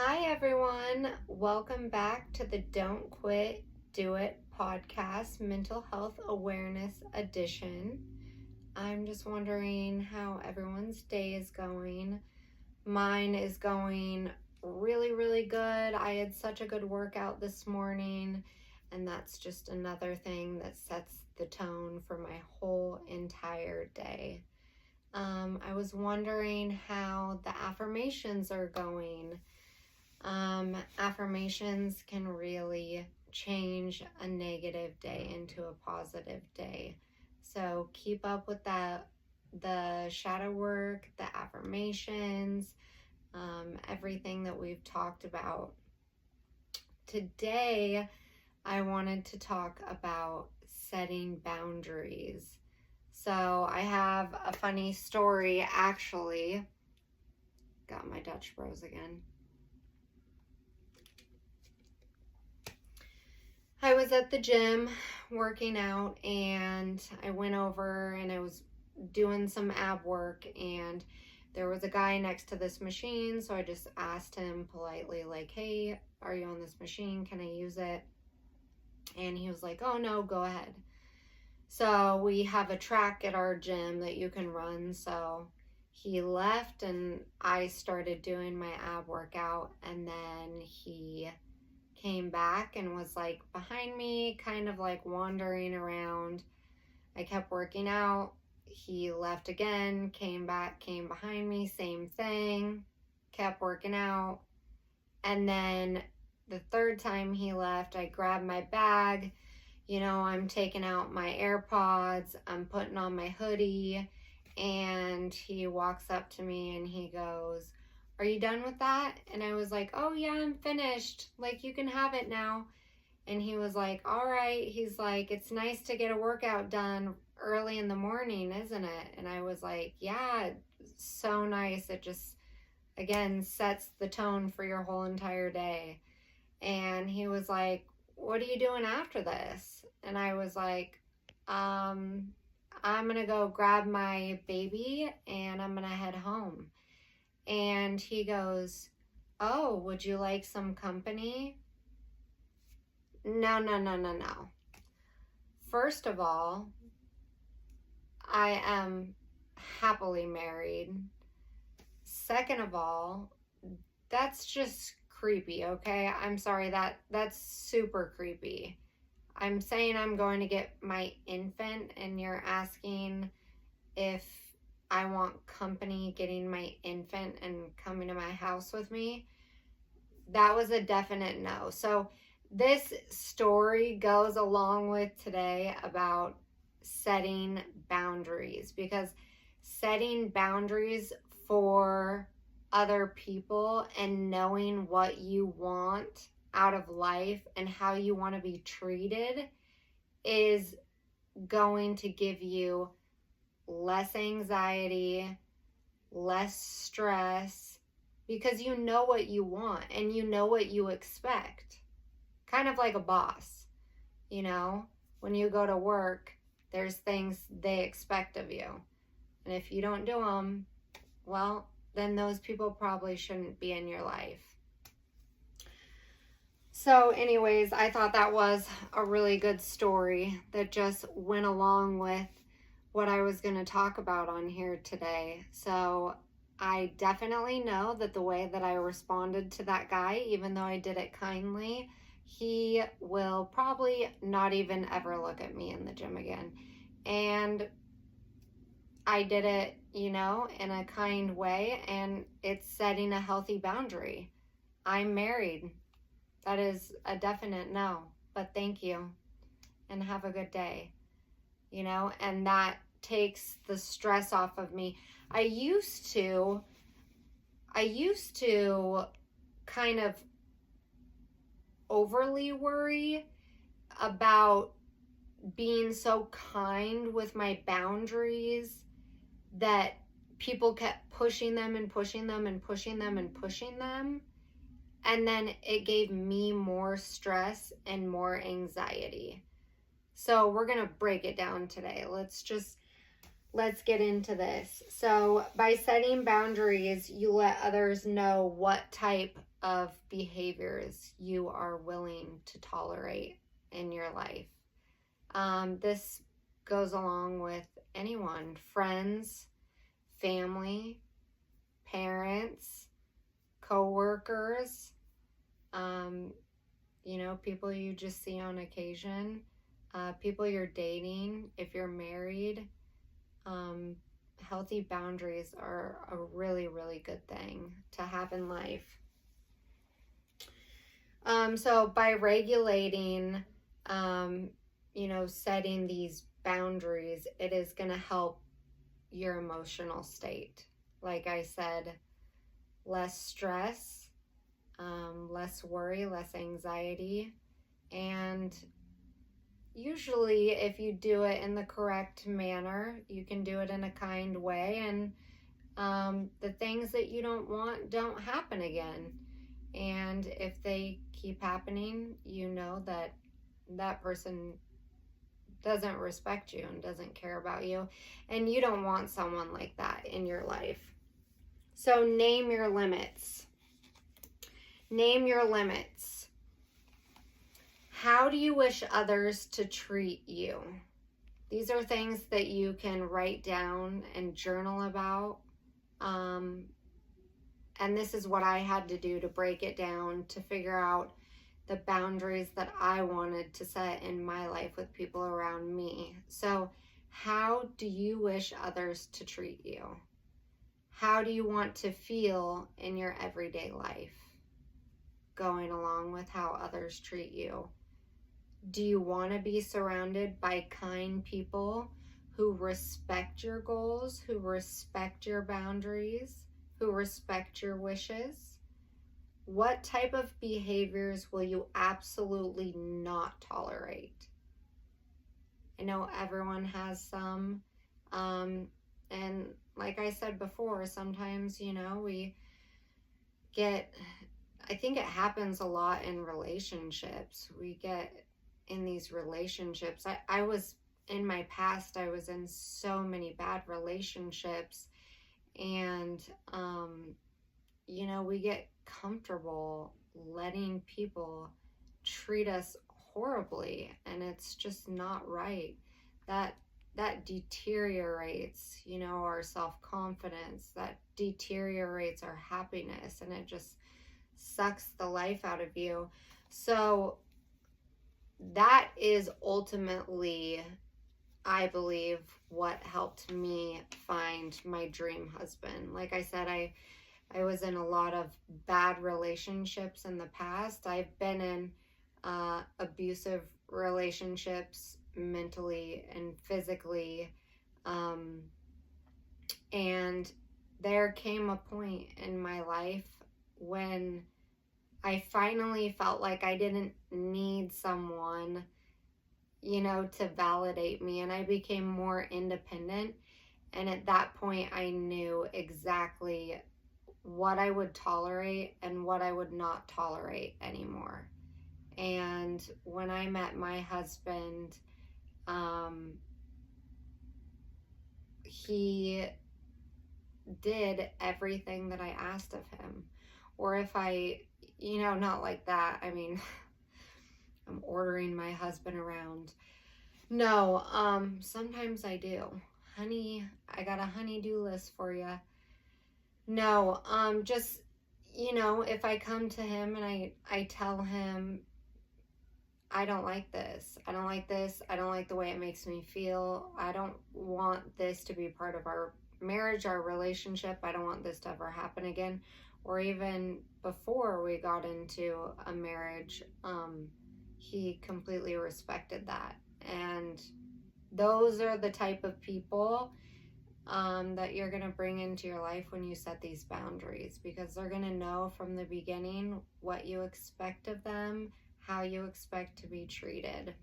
Hi, everyone. Welcome back to the Don't Quit, Do It podcast, Mental Health Awareness Edition. I'm just wondering how everyone's day is going. Mine is going really, really good. I had such a good workout this morning, and that's just another thing that sets the tone for my whole entire day. I was wondering how the affirmations are going. Affirmations can really change a negative day into a positive day. So keep up with that, the shadow work, the affirmations, everything that we've talked about. Today, I wanted to talk about setting boundaries. So I have a funny story, actually. Got my Dutch Bros again. I was at the gym working out, and I went over and I was doing some ab work, and there was a guy next to this machine. So I just asked him politely, like, hey, are you on this machine? Can I use it? And he was like, oh no, go ahead. So we have a track at our gym that you can run. So he left and I started doing my ab workout, and then he came back and was like behind me, kind of like wandering around. I kept working out. He left again, came back, came behind me, same thing, kept working out. And then the third time he left, I grabbed my bag. I'm taking out my AirPods, I'm putting on my hoodie, and he walks up to me and he goes, are you done with that? And I was like, oh yeah, I'm finished. Like, you can have it now. And he was like, all right. He's like, it's nice to get a workout done early in the morning, isn't it? And I was like, yeah, it's so nice. It just, again, sets the tone for your whole entire day. And he was like, what are you doing after this? And I was like, I'm going to go grab my baby and I'm going to head home. And he goes, oh, would you like some company? No. First of all, I am happily married. Second of all, that's just creepy, okay? I'm sorry, that's super creepy. I'm saying I'm going to get my infant, and you're asking if I want company getting my infant and coming to my house with me. That was a definite no. So this story goes along with today about setting boundaries, because setting boundaries for other people and knowing what you want out of life and how you want to be treated is going to give you less anxiety, less stress, because you know what you want and you know what you expect. Kind of like a boss, when you go to work, there's things they expect of you. And if you don't do them, well, then those people probably shouldn't be in your life. So anyways, I thought that was a really good story that just went along with what I was going to talk about on here today. So I definitely know that the way that I responded to that guy, even though I did it kindly, he will probably not even ever look at me in the gym again. And I did it, in a kind way, and it's setting a healthy boundary. I'm married. That is a definite no, but thank you and have a good day, and that takes the stress off of me. I used to kind of overly worry about being so kind with my boundaries that people kept pushing them and pushing them and pushing them and pushing them. And then it gave me more stress and more anxiety. So we're going to break it down today. Let's get into this. So by setting boundaries, you let others know what type of behaviors you are willing to tolerate in your life. This goes along with anyone, friends, family, parents, co-workers, people you just see on occasion, people you're dating, if you're married. Healthy boundaries are a really, really good thing to have in life. So by regulating, setting these boundaries, it is going to help your emotional state. Like I said, less stress, less worry, less anxiety. And usually if you do it in the correct manner, you can do it in a kind way, and the things that you don't want don't happen again. And if they keep happening, you know that that person doesn't respect you and doesn't care about you, and you don't want someone like that in your life. So name your limits. Name your limits. How do you wish others to treat you? These are things that you can write down and journal about. And this is what I had to do to break it down, to figure out the boundaries that I wanted to set in my life with people around me. So how do you wish others to treat you? How do you want to feel in your everyday life, going along with how others treat you? Do you want to be surrounded by kind people who respect your goals, who respect your boundaries, who respect your wishes? What type of behaviors will you absolutely not tolerate? I know everyone has some, and like I said before, sometimes, we get, I think it happens a lot in relationships. We get in these relationships. I was, in my past, I was in so many bad relationships, and, we get comfortable letting people treat us horribly, and it's just not right. That deteriorates, our self-confidence, that deteriorates our happiness, and it just sucks the life out of you. So that is ultimately, I believe, what helped me find my dream husband. Like I said, I was in a lot of bad relationships in the past. I've been in abusive relationships, mentally and physically. And there came a point in my life when I finally felt like I didn't need someone, to validate me, and I became more independent. And at that point, I knew exactly what I would tolerate and what I would not tolerate anymore. And when I met my husband, he did everything that I asked of him. Or if I, not like that. I mean, I'm ordering my husband around. No, sometimes I do. Honey, I got a honey-do list for you. No, just, if I come to him and I tell him, I don't like this. I don't like this. I don't like the way it makes me feel. I don't want this to be part of our marriage, our relationship. I don't want this to ever happen again. Or even before we got into a marriage, he completely respected that. And those are the type of people that you're going to bring into your life when you set these boundaries, because they're going to know from the beginning what you expect of them, how you expect to be treated.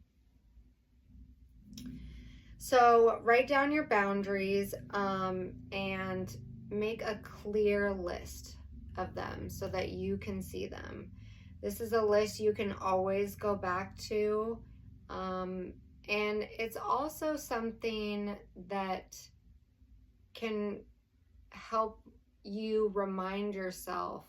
So write down your boundaries and make a clear list of them so that you can see them. This is a list you can always go back to, and it's also something that can help you remind yourself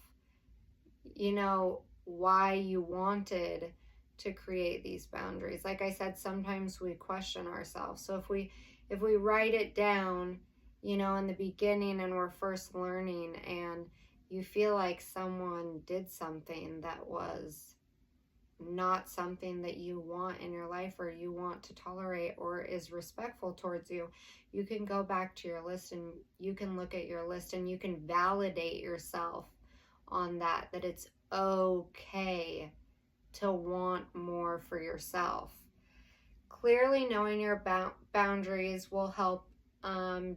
why you wanted to create these boundaries. Like I said, sometimes we question ourselves. So if we write it down, in the beginning and we're first learning, and you feel like someone did something that was not something that you want in your life or you want to tolerate or is respectful towards you, you can go back to your list and you can look at your list and you can validate yourself on that it's okay to want more for yourself. Clearly knowing your boundaries will help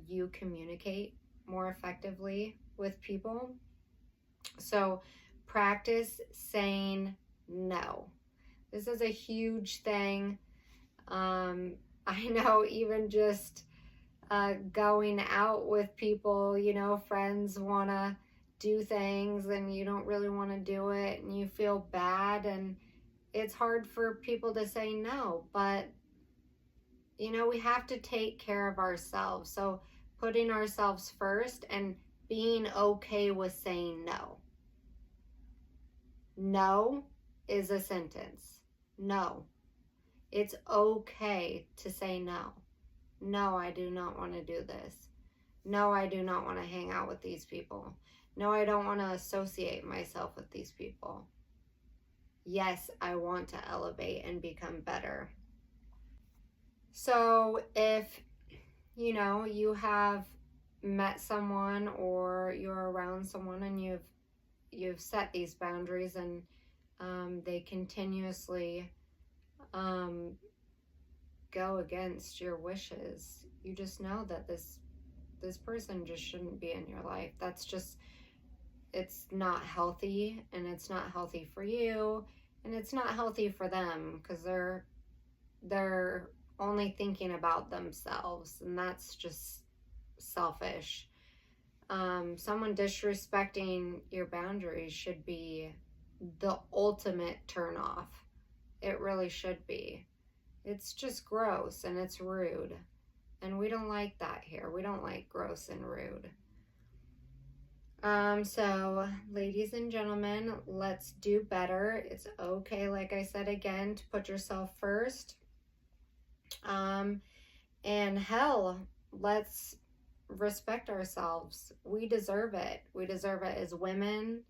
you communicate more effectively with people. So practice saying no. This is a huge thing. I know even just going out with people, friends want to do things and you don't really want to do it and you feel bad, and it's hard for people to say no, but we have to take care of ourselves. So putting ourselves first and being okay with saying no. No is a sentence. No. It's okay to say no. No, I do not want to do this. No, I do not want to hang out with these people. No, I don't want to associate myself with these people. Yes, I want to elevate and become better. So if, you have met someone or you're around someone and you've set these boundaries and they continuously go against your wishes, you just know that this person just shouldn't be in your life. It's not healthy, and it's not healthy for you, and it's not healthy for them, because they're only thinking about themselves, and that's just selfish. Someone disrespecting your boundaries should be the ultimate turnoff. It really should be. It's just gross and it's rude, and we don't like that here. We don't like gross and rude. So ladies and gentlemen, let's do better. It's okay, like I said again, to put yourself first. And hell, let's respect ourselves. We deserve it. We deserve it as women.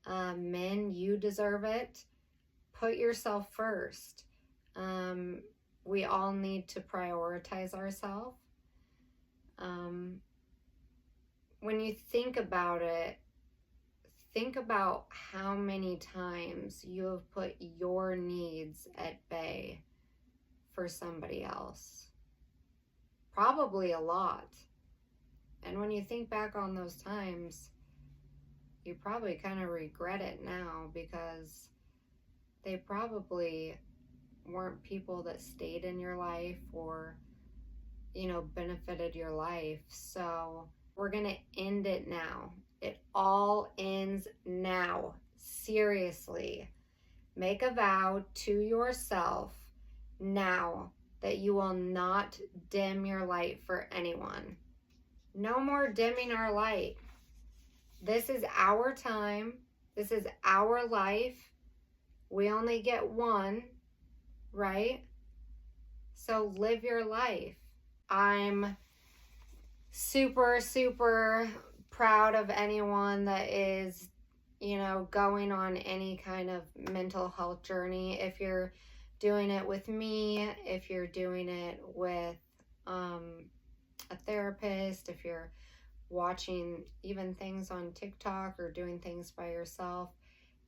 Men, you deserve it. Put yourself first. We all need to prioritize ourselves. When you think about it, think about how many times you have put your needs at bay for somebody else. Probably a lot. And when you think back on those times, you probably kind of regret it now, because they probably weren't people that stayed in your life or, benefited your life. So we're going to end it now. It all ends now. Seriously. Make a vow to yourself now that you will not dim your light for anyone. No more dimming our light. This is our time. This is our life. We only get one, right? So live your life. I'm super, super proud of anyone that is, going on any kind of mental health journey. If you're doing it with me, if you're doing it with a therapist, if you're watching even things on TikTok or doing things by yourself,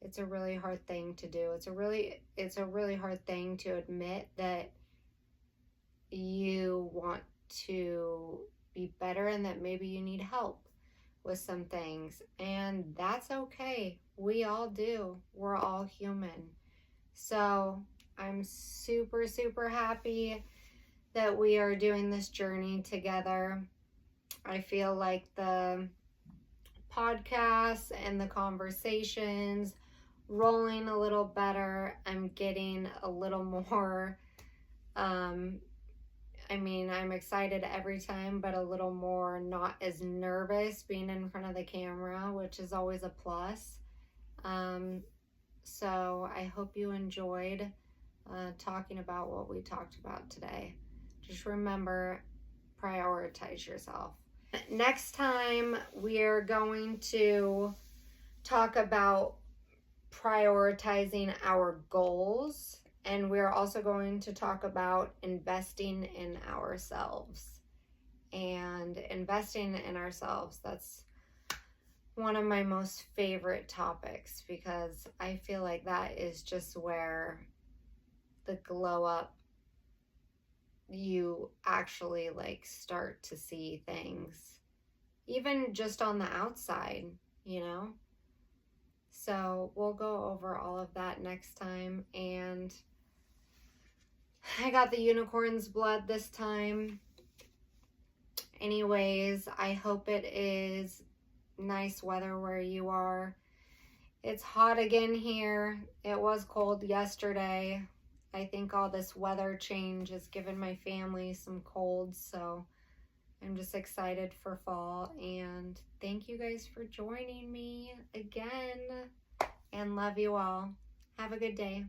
it's a really hard thing to do. It's a really hard thing to admit that you want to be better and that maybe you need help with some things, and that's okay. We all do. We're all human. So I'm super, super happy that we are doing this journey together. I feel like the podcasts and the conversations rolling a little better. I'm getting a little more, I'm excited every time, but a little more not as nervous being in front of the camera, which is always a plus. So I hope you enjoyed talking about what we talked about today. Just remember, prioritize yourself. Next time, we're going to talk about prioritizing our goals, and we're also going to talk about investing in ourselves. And investing in ourselves, that's one of my most favorite topics, because I feel like that is just where the glow up, you actually like start to see things, even just on the outside, you know? So we'll go over all of that next time. And I got the unicorn's blood this time. Anyways, I hope it is nice weather where you are. It's hot again here. It was cold yesterday. I think all this weather change has given my family some colds, so I'm just excited for fall. And thank you guys for joining me again, and love you all. Have a good day.